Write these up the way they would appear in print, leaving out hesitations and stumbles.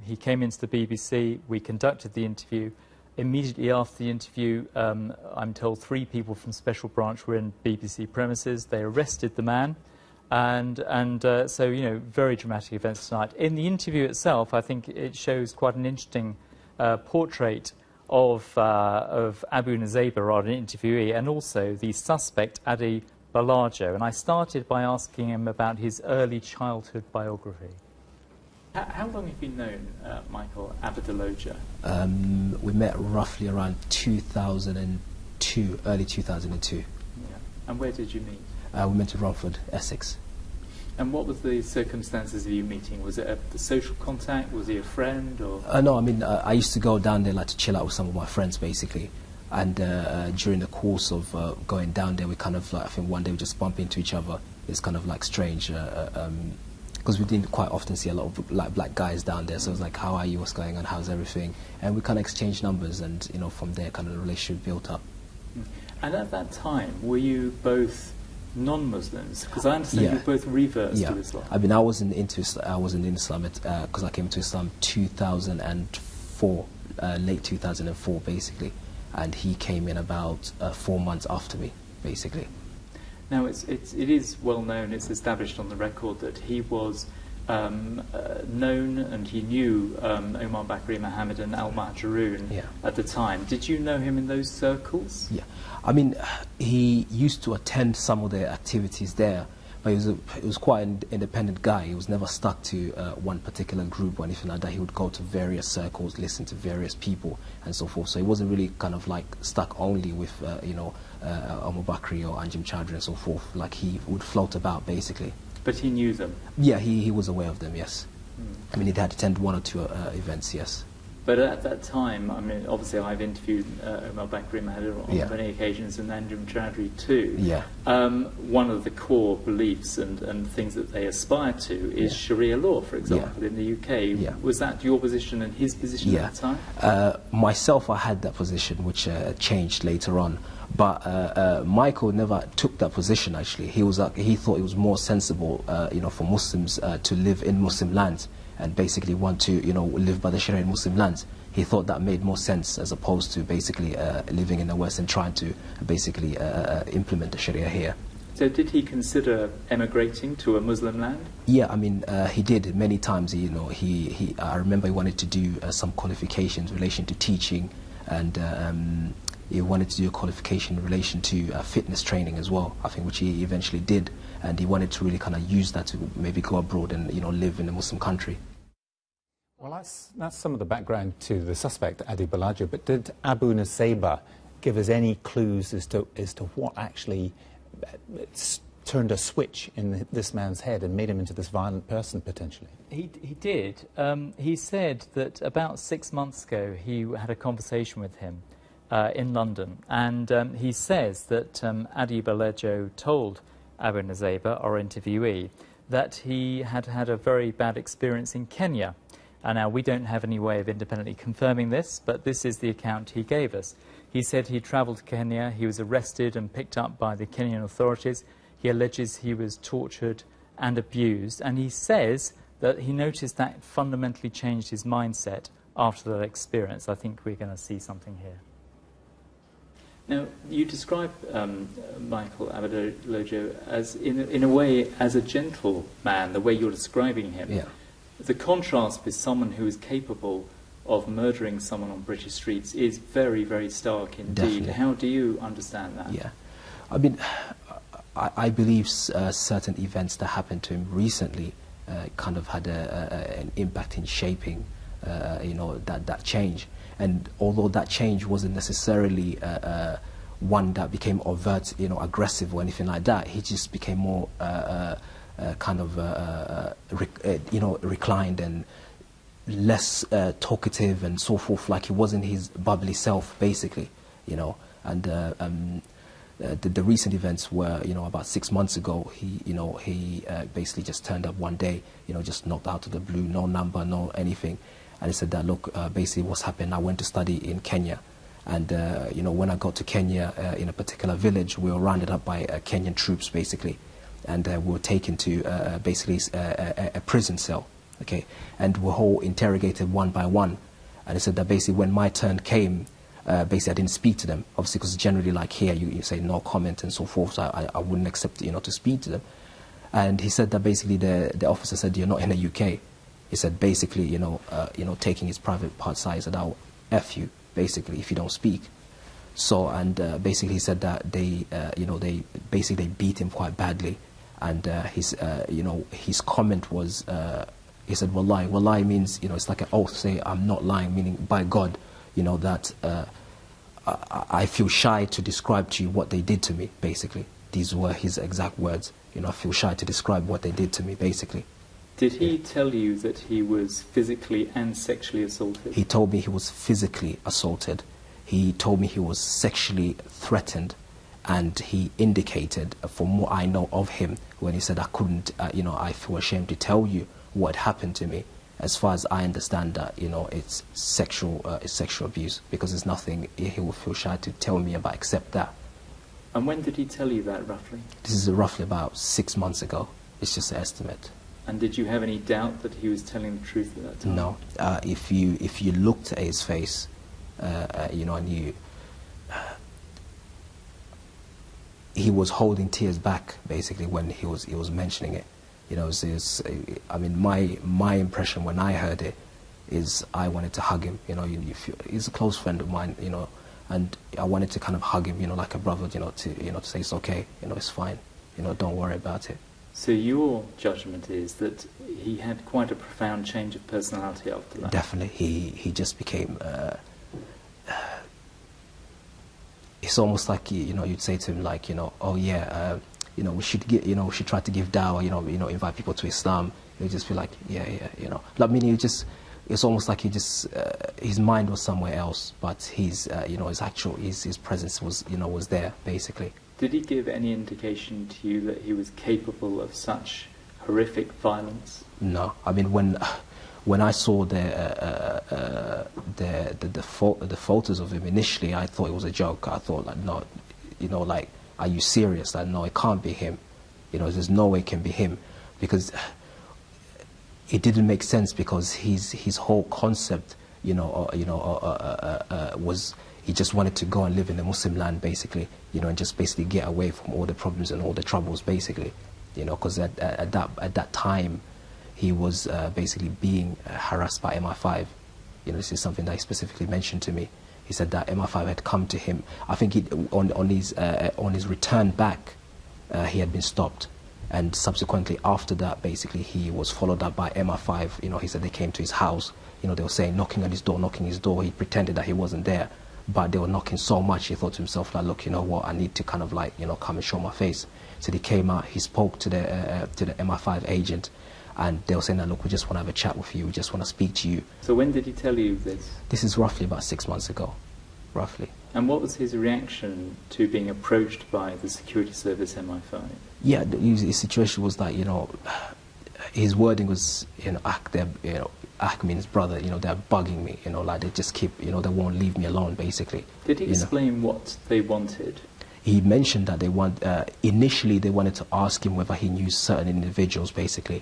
He came into the BBC, we conducted the interview. Immediately after the interview, I'm told 3 people from Special Branch were in BBC premises. They arrested the man. And so, you know, very dramatic events tonight. In the interview itself, I think it shows quite an interesting portrait of Abu NUSAYBAH, an interviewee, and also the suspect, Adi Balajo. And I started by asking him about his early childhood biography. How long have you known Michael Abdulloja? We met roughly around 2002, early 2002. Yeah. And where did you meet? We met in Romford, Essex. And what was the circumstances of you meeting? Was it a social contact? Was he a friend? Or? No, I mean, I used to go down there like to chill out with some of my friends, basically. And during the course of going down there, we kind of, like, I think one day we just bump into each other. It's kind of like strange. Because we didn't quite often see a lot of like black guys down there, so it was like, how are you, what's going on, how's everything? And we kind of exchanged numbers, and you know, from there kind of the relationship built up. And at that time, were you both non-Muslims? Because I understand you were both reverts to Islam. I mean, I wasn't in Islam because I came to Islam 2004, late 2004 basically, and he came in about 4 months after me, basically. Now, it is well known, it's established on the record that he was known and he knew Omar Bakri Mohammed and Al Mahjaroon at the time. Did you know him in those circles? Yeah. I mean, he used to attend some of the activities there, but he was quite an independent guy. He was never stuck to one particular group or anything like that. He would go to various circles, listen to various people and so forth. So he wasn't really kind of like stuck only with, you know, Omar Bakri or Anjem Chowdhury and so forth. Like, he would float about basically. But he knew them? Yeah, he was aware of them, yes. I mean, he had attended 1 or 2 events, yes. But at that time, I mean, obviously I've interviewed Omar Bakri Mohammed on many occasions, and Anjem Chowdhury too. Yeah. One of the core beliefs and things that they aspire to is Sharia law, for example, in the UK. Yeah. Was that your position and his position at the time? Myself, I had that position, which changed later on. But Michael never took that position. Actually, he thought it was more sensible, you know, for Muslims to live in Muslim lands and basically want to, you know, live by the Sharia in Muslim lands. He thought that made more sense as opposed to basically living in the West and trying to basically implement the Sharia here. So did he consider emigrating to a Muslim land? Yeah, I mean, he did many times. You know, I remember he wanted to do some qualifications in relation to teaching, and he wanted to do a qualification in relation to fitness training as well, I think, which he eventually did. And he wanted to really kind of use that to maybe go abroad and, you know, live in a Muslim country. Well, that's some of the background to the suspect, Adi Balajo. But did Abu NUSAYBAH give us any clues as to what actually turned a switch in this man's head and made him into this violent person, potentially? He did. He said that about 6 months ago he had a conversation with him in London, and he says that Adi Balajo told Abu NUSAYBAH, our interviewee, that he had had a very bad experience in Kenya. And now we don't have any way of independently confirming this, but this is the account he gave us. He said he travelled to Kenya, he was arrested and picked up by the Kenyan authorities. He alleges he was tortured and abused, and he says that he noticed that fundamentally changed his mindset after that experience. I think we're going to see something here. Now, you describe Michael Abdulloja as, in a way, as a gentle man, the way you're describing him. Yeah. The contrast with someone who is capable of murdering someone on British streets is very, very stark indeed. Definitely. How do you understand that? Yeah, I mean, I believe certain events that happened to him recently kind of had an impact in shaping, you know, that change. And although that change wasn't necessarily one that became overt, you know, aggressive or anything like that, he just became more kind of, you know, reclined and less talkative and so forth, like he wasn't his bubbly self, basically, you know. And the recent events were, you know, about 6 months ago, he basically just turned up one day, you know, just knocked out of the blue, no number, no anything. And he said that, look, basically what's happened, I went to study in Kenya. And, you know, when I got to Kenya, in a particular village, we were rounded up by Kenyan troops, basically. And we were taken to basically a prison cell. okay, and were all interrogated one by one. And he said that basically when my turn came, basically I didn't speak to them, obviously, because generally like here you say no comment and so forth, so I wouldn't accept, you know, to speak to them. And he said that basically the officer said, you're not in the UK. He said basically, you know, taking his private part side, he said, I'll F you, basically, if you don't speak. So, and basically he said that they, you know, they beat him quite badly. And you know, his comment was, he said, wallahi. Wallahi means, you know, it's like an oath, say, I'm not lying, meaning by God, you know, that I feel shy to describe to you what they did to me, basically. These were his exact words. You know, I feel shy to describe what they did to me, basically. Did he tell you that he was physically and sexually assaulted? He told me he was physically assaulted. He told me he was sexually threatened. And he indicated, from what I know of him, when he said, I couldn't, you know, I feel ashamed to tell you what happened to me. As far as I understand that, you know, it's sexual abuse, because there's nothing he will feel shy to tell me about except that. And when did he tell you that, roughly? This is roughly about 6 months ago. It's just an estimate. And did you have any doubt that he was telling the truth at that time? No. If you looked at his face, you know, and you... he was holding tears back, basically, when he was mentioning it. You know, I mean, my impression when I heard it is I wanted to hug him. You know, he's a close friend of mine. You know, and I wanted to kind of hug him. You know, like a brother. You know, to say it's okay. You know, it's fine. You know, don't worry about it. So your judgment is that he had quite a profound change of personality after that? Definitely, he just became. It's almost like, you know, you'd say to him like, you know, oh yeah, you know, we should try to give dawah, you know, invite people to Islam. He'd just be like, yeah, you know. I mean, it's almost like his mind was somewhere else, but his, you know, his presence was, you know, was there, basically. Did he give any indication to you that he was capable of such horrific violence? No. I mean, when I saw the photos of him initially, I thought it was a joke. I thought, like, no, you know, like, are you serious? Like, no, it can't be him. You know, there's no way it can be him, because it didn't make sense, because his whole concept, you know, was he just wanted to go and live in the Muslim land, basically, you know, and just basically get away from all the problems and all the troubles, basically, you know, because at that time, he was basically being harassed by MI5. You know, this is something that he specifically mentioned to me. He said that MI5 had come to him. I think on his return back, he had been stopped, and subsequently after that, basically he was followed up by MI5. You know, he said they came to his house. You know, they were saying knocking his door. He pretended that he wasn't there, but they were knocking so much. He thought to himself, like, look, you know what? I need to kind of like, you know, come and show my face. So he came out. He spoke to the MI5 agent. And they were saying that, look, we just want to have a chat with you, we just want to speak to you. So when did he tell you this? This is roughly about 6 months ago, roughly. And what was his reaction to being approached by the security service MI5? Yeah, his situation was that, you know, his wording was, you know, Ak means brother, you know, they're bugging me, you know, like they just keep, you know, they won't leave me alone, basically. Did he explain what they wanted? He mentioned that initially they wanted to ask him whether he knew certain individuals, basically.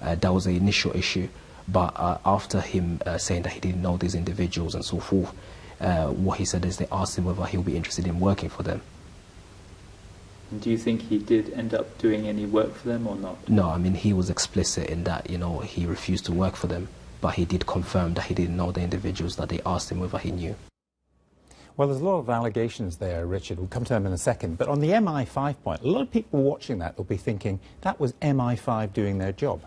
That was the initial issue, but after him saying that he didn't know these individuals and so forth, what he said is they asked him whether he'll be interested in working for them. And do you think he did end up doing any work for them or not? No, I mean, he was explicit in that, you know, he refused to work for them, but he did confirm that he didn't know the individuals that they asked him whether he knew. Well, there's a lot of allegations there, Richard. We'll come to them in a second. But on the MI5 point, a lot of people watching that will be thinking that was MI5 doing their job.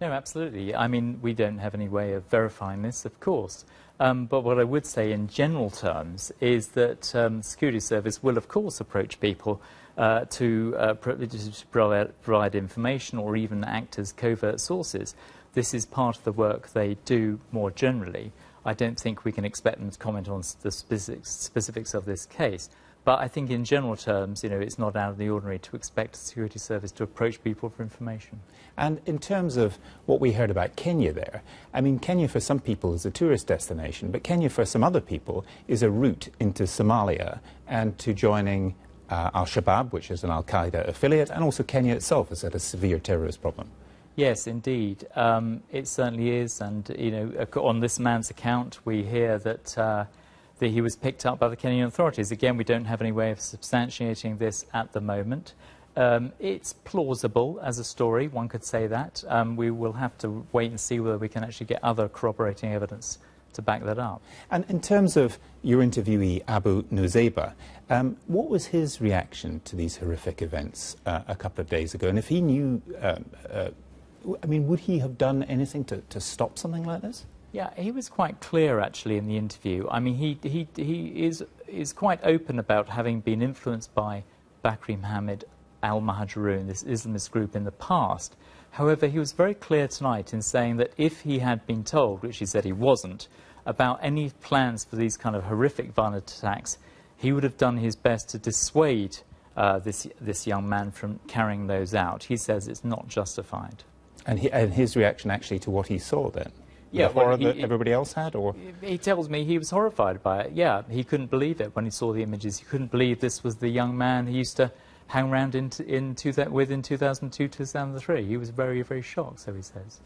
No, absolutely. I mean, we don't have any way of verifying this, of course. But what I would say in general terms is that the security service will, of course, approach people to provide information or even act as covert sources. This is part of the work they do more generally. I don't think we can expect them to comment on the specifics of this case. But I think in general terms, you know, it's not out of the ordinary to expect a security service to approach people for information. And in terms of what we heard about Kenya there, I mean, Kenya for some people is a tourist destination, but Kenya for some other people is a route into Somalia and to joining Al-Shabaab, which is an Al-Qaeda affiliate, and also Kenya itself has had a severe terrorist problem. Yes, indeed. It certainly is. And, you know, on this man's account, we hear that, that he was picked up by the Kenyan authorities. Again, we don't have any way of substantiating this at the moment. It's plausible as a story, one could say that. We will have to wait and see whether we can actually get other corroborating evidence to back that up. And in terms of your interviewee, Abu NUSAYBAH, what was his reaction to these horrific events a couple of days ago? And if he knew, I mean, would he have done anything to stop something like this? Yeah, he was quite clear, actually, in the interview. I mean, he is quite open about having been influenced by Bakri Mohammed al-Muhajirun, this Islamist group, in the past. However, he was very clear tonight in saying that if he had been told, which he said he wasn't, about any plans for these kind of horrific violent attacks, he would have done his best to dissuade this young man from carrying those out. He says it's not justified. And his reaction actually to what he saw then? Yeah, the horror that everybody else had, or? He tells me he was horrified by it. Yeah, he couldn't believe it when he saw the images. He couldn't believe this was the young man he used to hang around with in 2002, 2003. He was very, very shocked, so he says.